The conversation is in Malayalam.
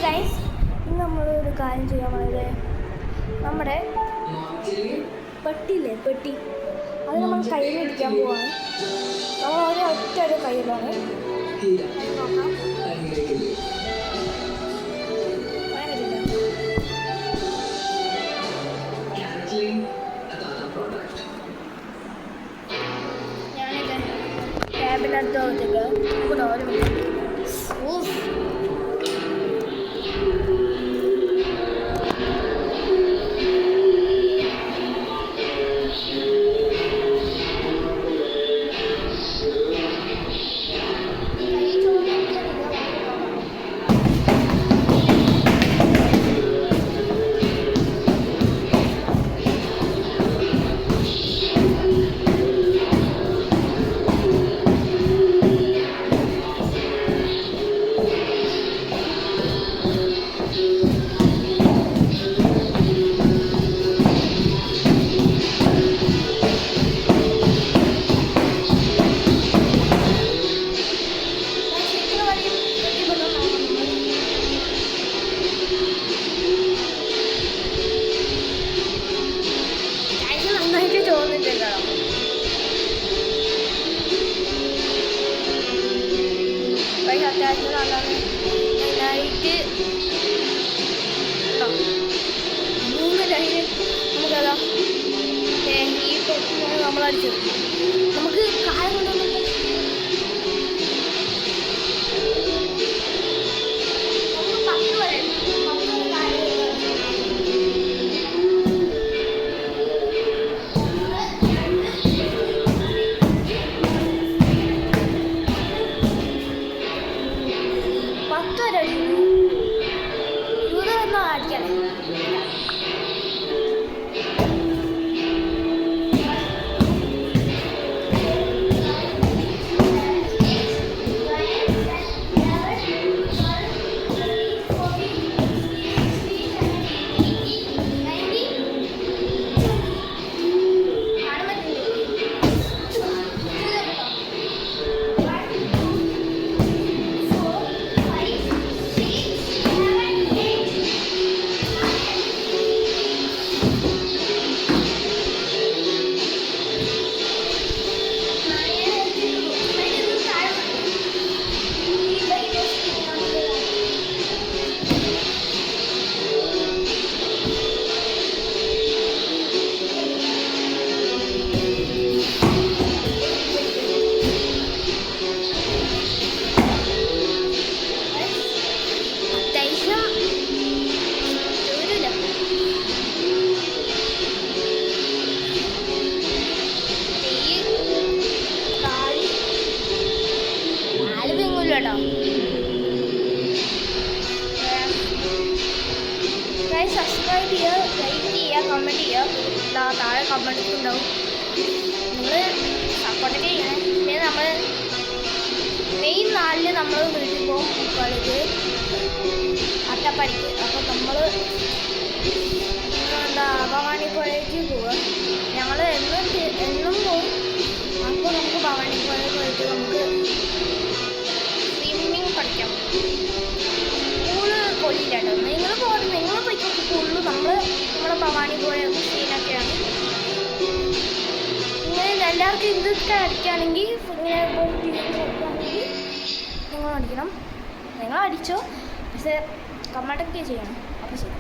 ഗൈസ്, ഇന്ന് നമ്മളൊരു കാര്യം ചെയ്യാൻ പോയത് നമ്മുടെ പെട്ടിയില്ലേ, പെട്ടി അത് നമ്മൾ കയ്യിലിരിക്കാൻ പോവാണ്. നമ്മൾ ഒറ്റ കയ്യിലാണ് നോക്കാം. ഞാനിത് ടാബിനടുത്ത് കൊടുത്തിട്ട് നമുക്ക് ഓരോ അത്യാവശ്യം നന്നായിട്ട് 3 ലൈന് നമുക്കതാ ഈ തൊട്ട് നമ്മളടിച്ചത് നമുക്ക് കാര്യം കൊണ്ടൊന്നും സബ്സ്ക്രൈബ് ചെയ്യുക, ലൈക്ക് ചെയ്യുക, കമൻറ്റ് ചെയ്യുക. താഴെ കമൻറ്റ് ഉണ്ടാവും. നിങ്ങൾ സപ്പോർട്ടൊക്കെ ചെയ്യണേ. പിന്നെ നമ്മൾ മെയ് 4 നമ്മൾ വീട്ടിൽ പോകും കളിക്ക് അട്ടപ്പടിക്ക്. അപ്പോൾ നമ്മൾ ഭവാനിപ്പുഴയ്ക്ക് പോവുക. ഞങ്ങൾ എന്നും പോകും. അപ്പോൾ നമുക്ക് ഭവാനിപ്പുഴയിൽ പോയിട്ട് നമുക്ക് സ്വിമ്മിങ് പഠിക്കാം. സ്കൂള് കൊല്ലില്ലാട്ടോ. നിങ്ങൾ പോകണം, നിങ്ങൾ പോയിക്കോ സ്കൂളിൽ. നമ്മുടെ ഭവാനിപ്പുഴ സീനൊക്കെയാണ്. ഇങ്ങനെ എല്ലാവർക്കും ഇതൊക്കെ അടിക്കുകയാണെങ്കിൽ ഇങ്ങനെ നോക്കുകയാണെങ്കിൽ നിങ്ങൾ അടിക്കണം. നിങ്ങൾ അടിച്ചോ, പക്ഷേ കമൻറ്റൊക്കെ ചെയ്യണം. അപ്പോൾ ശരി.